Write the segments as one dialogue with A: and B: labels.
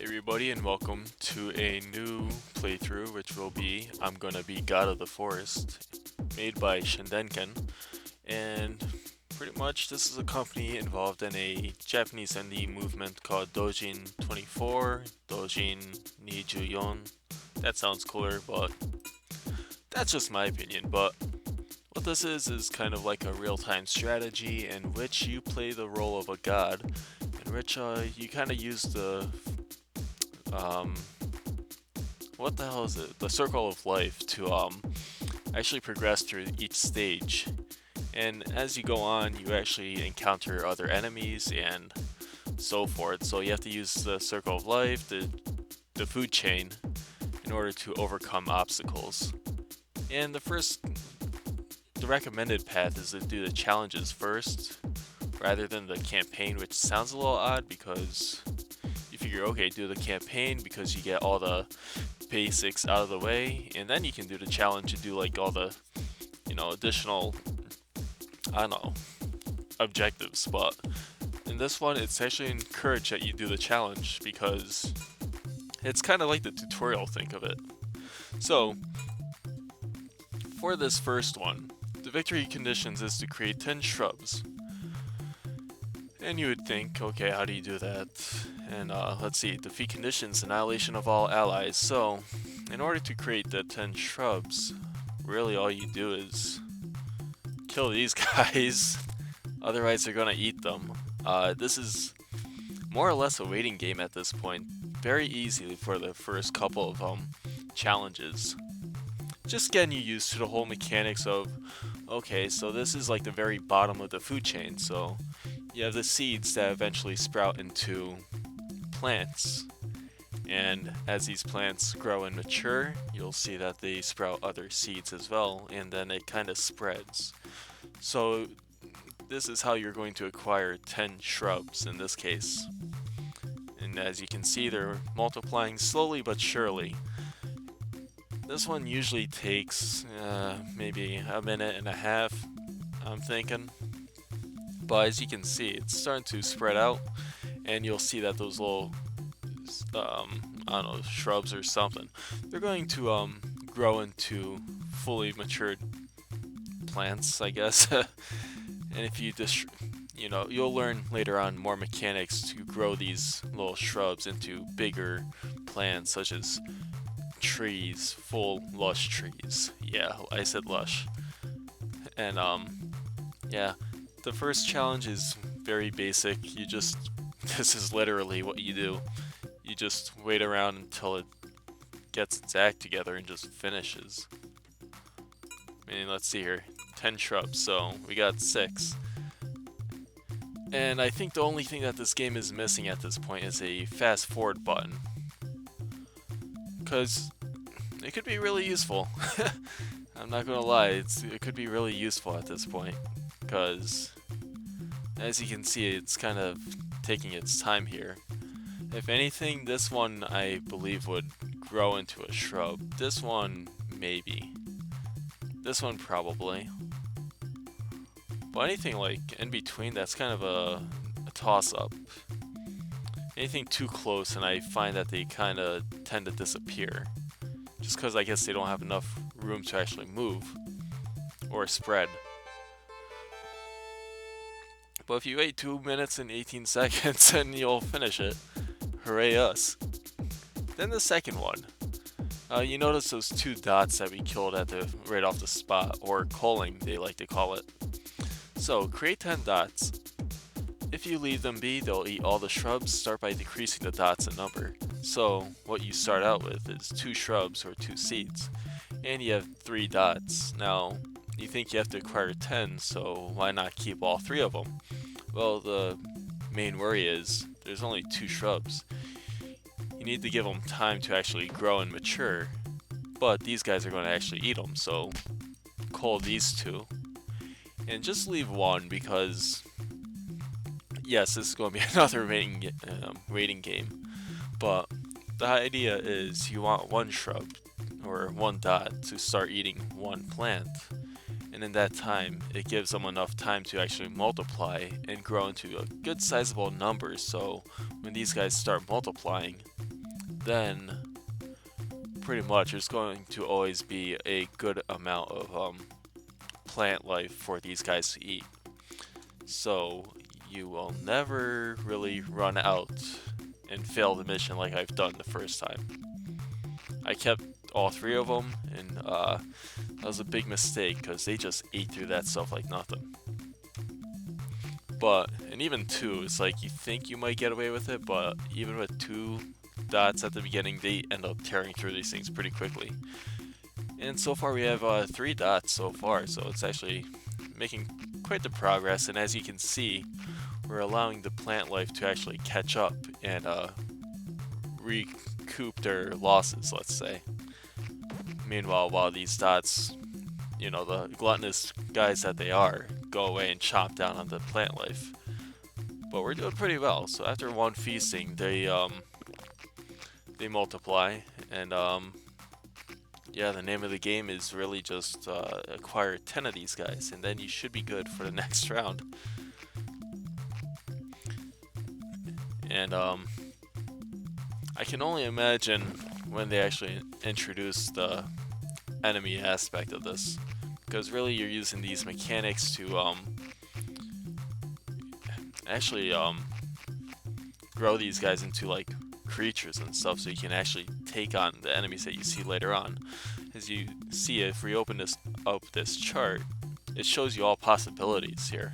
A: Everybody, and welcome to a new playthrough, which will be I'm Gonna Be God of the Forest, made by Shindenken. And pretty much this is a company involved in a Japanese indie movement called Dojin 24, Dojin Nijuyon. That sounds cooler, but that's just my opinion. But what this is kind of like a real-time strategy in which you play the role of a god, in which you kind of use the um, what the hell is it? The circle of life to actually progress through each stage. And as you go on, you actually encounter other enemies and so forth. So you have to use the circle of life, the food chain, in order to overcome obstacles. And the recommended path is to do the challenges first, rather than the campaign, which sounds a little odd because you figure, okay, do the campaign because you get all the basics out of the way, and then you can do the challenge and do like all the, additional, I don't know, objectives. But in this one, it's actually encouraged that you do the challenge because it's kind of like the tutorial, think of it. So, for this first one, the victory conditions is to create 10 shrubs. And you would think, okay, how do you do that? And let's see, defeat conditions, annihilation of all allies. So, in order to create the 10 shrubs, really all you do is kill these guys, otherwise they're gonna eat them. This is more or less a waiting game at this point, very easy for the first couple of challenges. Just getting you used to the whole mechanics of, okay, so this is like the very bottom of the food chain, so you have the seeds that eventually sprout into plants. And as these plants grow and mature, you'll see that they sprout other seeds as well, and then it kind of spreads. So this is how you're going to acquire 10 shrubs in this case. And as you can see, they're multiplying slowly but surely. This one usually takes maybe a minute and a half, I'm thinking. But as you can see, it's starting to spread out, and you'll see that those little, I don't know, shrubs or something, they're going to grow into fully matured plants, I guess. And if you just, you'll learn later on more mechanics to grow these little shrubs into bigger plants, such as trees, full lush trees. Yeah, I said lush. And yeah, the first challenge is very basic. This is literally what you do. You just wait around until it gets its act together and just finishes. I mean, let's see here. 10 shrubs, so we got 6. And I think the only thing that this game is missing at this point is a fast forward button. Because it could be really useful. I'm not gonna lie, it could be really useful at this point. Because, as you can see, it's kind of taking its time here. If anything, this one I believe would grow into a shrub. This one, maybe. This one, probably. But anything like in between, that's kind of a toss-up. Anything too close, and I find that they kind of tend to disappear. Just because I guess they don't have enough room to actually move or spread. But if you wait 2 minutes and 18 seconds, then you'll finish it. Hooray us. Then the second one. You notice those 2 dots that we killed right off the spot, or culling, they like to call it. So, create 10 dots. If you leave them be, they'll eat all the shrubs. Start by decreasing the dots in number. So, what you start out with is 2 shrubs or 2 seeds. And you have 3 dots. Now, you think you have to acquire 10, so why not keep all 3 of them? Well, the main worry is there's only 2 shrubs. You need to give them time to actually grow and mature, but these guys are going to actually eat them, so cull these 2. And just leave 1 because, yes, this is going to be another rating game, but the idea is you want 1 shrub or 1 dot to start eating 1 plant. And in that time, it gives them enough time to actually multiply and grow into a good sizable number, so when these guys start multiplying, then pretty much there's going to always be a good amount of plant life for these guys to eat. So you will never really run out and fail the mission like I've done the first time. I kept all three of them, and that was a big mistake because they just ate through that stuff like nothing. But, and even two, it's like you think you might get away with it, but even with 2 dots at the beginning, they end up tearing through these things pretty quickly. And so far we have 3 dots so far, so it's actually making quite the progress. And as you can see, we're allowing the plant life to actually catch up and recoup their losses, let's say. Meanwhile, while these dots, you know, the gluttonous guys that they are, go away and chomp down on the plant life. But we're doing pretty well. So after 1 feasting, they multiply, and yeah, the name of the game is really just acquire 10 of these guys, and then you should be good for the next round. And I can only imagine when they actually introduce the enemy aspect of this, because really you're using these mechanics to actually grow these guys into like creatures and stuff, so you can actually take on the enemies that you see later on. As you see, if we open this chart, it shows you all possibilities here.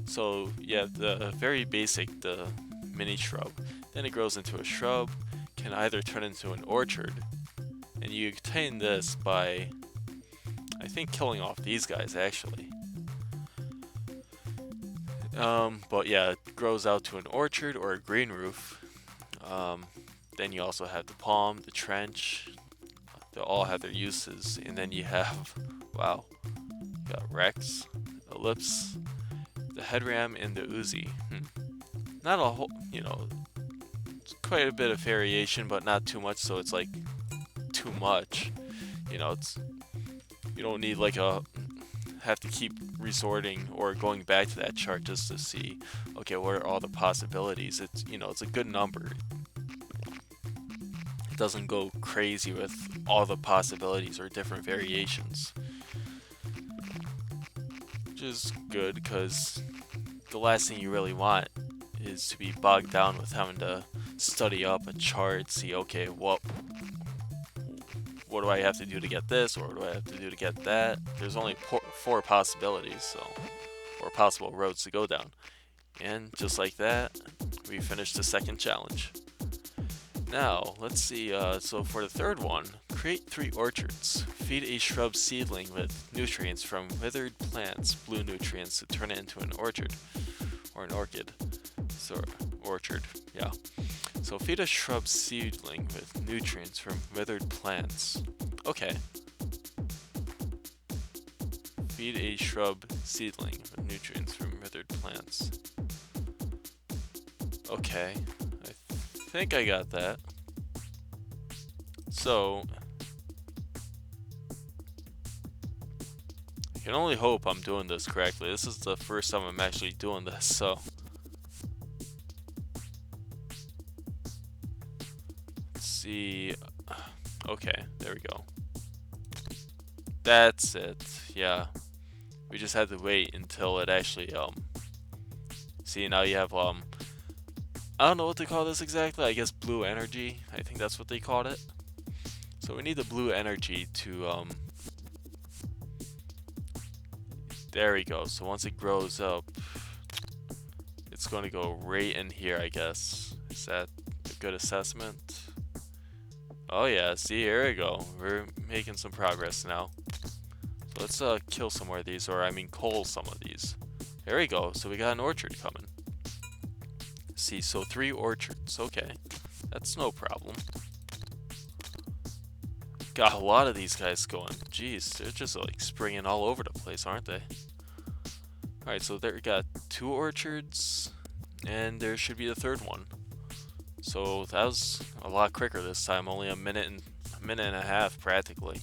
A: So yeah, the very basic, the mini shrub, then it grows into a shrub, can either turn into an orchard, and you obtain this by, I think, killing off these guys actually. But yeah, it grows out to an orchard or a green roof. Then you also have the palm, the trench. They all have their uses, and then you have, wow, you got Rex, Ellipse, the headram, and the Uzi. Not a whole, you know, it's quite a bit of variation, but not too much, so it's like too much. You know, it's, you don't need like have to keep resorting or going back to that chart just to see, okay, what are all the possibilities. It's, you know, it's a good number. It doesn't go crazy with all the possibilities or different variations, which is good, because the last thing you really want is to be bogged down with having to study up a chart, see, okay, what do I have to do to get this, or what do I have to do to get that? There's only 4 possibilities, so 4 possible roads to go down. And just like that, we finished the second challenge. Now, let's see, so for the third one, create 3 orchards. Feed a shrub seedling with nutrients from withered plants, blue nutrients, to turn it into an orchard. Or an orchid. So, orchard, yeah. So feed a shrub seedling with nutrients from withered plants. Okay. Feed a shrub seedling with nutrients from withered plants. Okay. I think I got that. So I can only hope I'm doing this correctly. This is the first time I'm actually doing this, so let's see. Okay, there we go. That's it. Yeah. We just had to wait until it actually see, now you have I don't know what to call this exactly. I guess blue energy. I think that's what they called it. So we need the blue energy to there we go. So once it grows up, it's going to go right in here, I guess. Is that a good assessment? Oh yeah, see, here we go. We're making some progress now. So let's kill some more of these, or I mean cull some of these. There we go. So we got an orchard coming. See, so 3 orchards. Okay, that's no problem. Got a lot of these guys going. Jeez, they're just like springing all over the place, aren't they? Alright, so there we got 2 orchards, and there should be the 3rd one. So that was a lot quicker this time, only a minute and a half practically.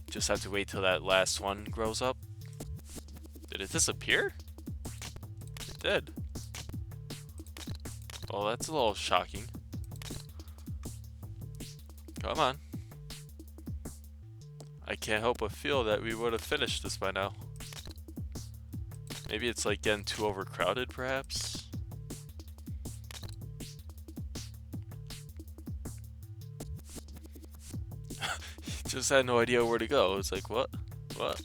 A: Just have to wait till that last one grows up. Did it disappear? It did. Well, that's a little shocking. Come on. I can't help but feel that we would have finished this by now. Maybe it's like getting too overcrowded, perhaps? He just had no idea where to go. It's like, what? What?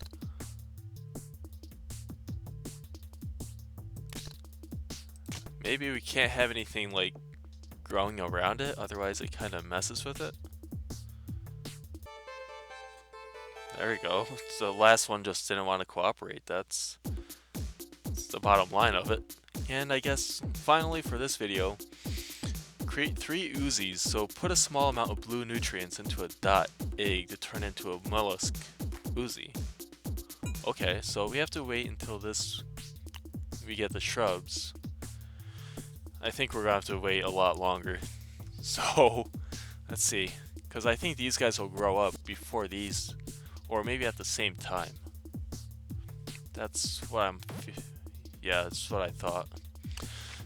A: Maybe we can't have anything like growing around it, otherwise it kind of messes with it. There we go. The last one just didn't want to cooperate. That's the bottom line of it. And I guess finally for this video, create 3 Uzis. So put a small amount of blue nutrients into a dot egg to turn into a mollusk Uzi. Okay, so we have to wait until we get the shrubs. I think we're gonna have to wait a lot longer. So let's see, because I think these guys will grow up before these, or maybe at the same time. That's what that's what I thought.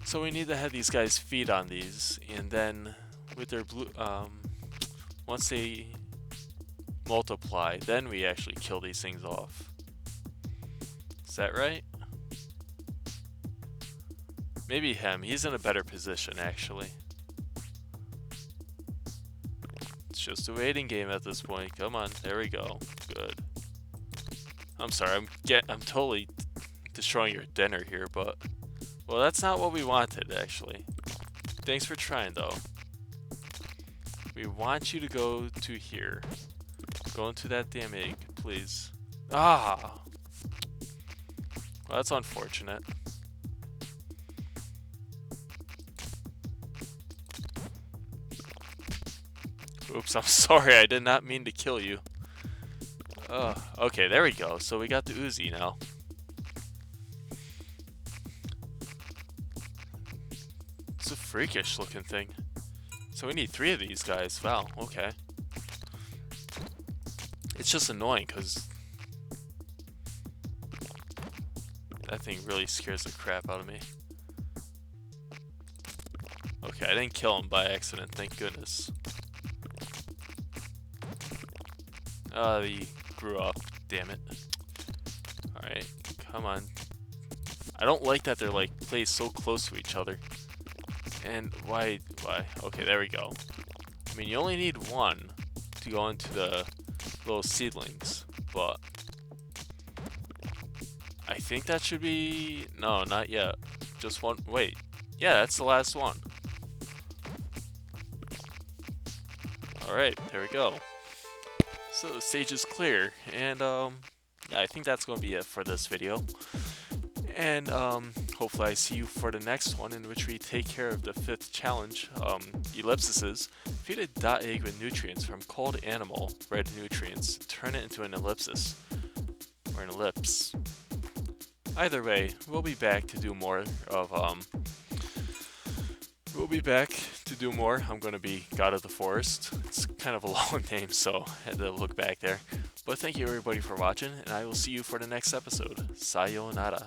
A: So we need to have these guys feed on these, and then with their blue, once they multiply, then we actually kill these things off. Is that right? Maybe him. He's in a better position, actually. It's just a waiting game at this point. Come on, there we go. Good. I'm sorry, I'm totally destroying your dinner here, but well, that's not what we wanted, actually. Thanks for trying, though. We want you to go to here. Go into that damn egg, please. Ah! Well, that's unfortunate. Oops, I'm sorry, I did not mean to kill you. Okay, there we go. So we got the Uzi now. It's a freakish looking thing. So we need 3 of these guys. Wow, okay. It's just annoying because that thing really scares the crap out of me. Okay, I didn't kill him by accident, thank goodness. He grew up, damn it. Alright, come on. I don't like that they're like placed so close to each other. And why? Okay, there we go. I mean, you only need 1 to go into the little seedlings, but I think that should be, no, not yet. Just 1, wait. Yeah, that's the last one. Alright, there we go. So the stage is clear, and yeah, I think that's going to be it for this video. And hopefully I see you for the next one, in which we take care of the 5th challenge, ellipses. Feed a dot egg with nutrients from cold animal, red nutrients, turn it into an ellipsis, or an ellipse. Either way, we'll be back to do more of, I'm going to be God of the Forest. It's kind of a long name, so I had to look back there. But thank you everybody for watching, and I will see you for the next episode. Sayonara.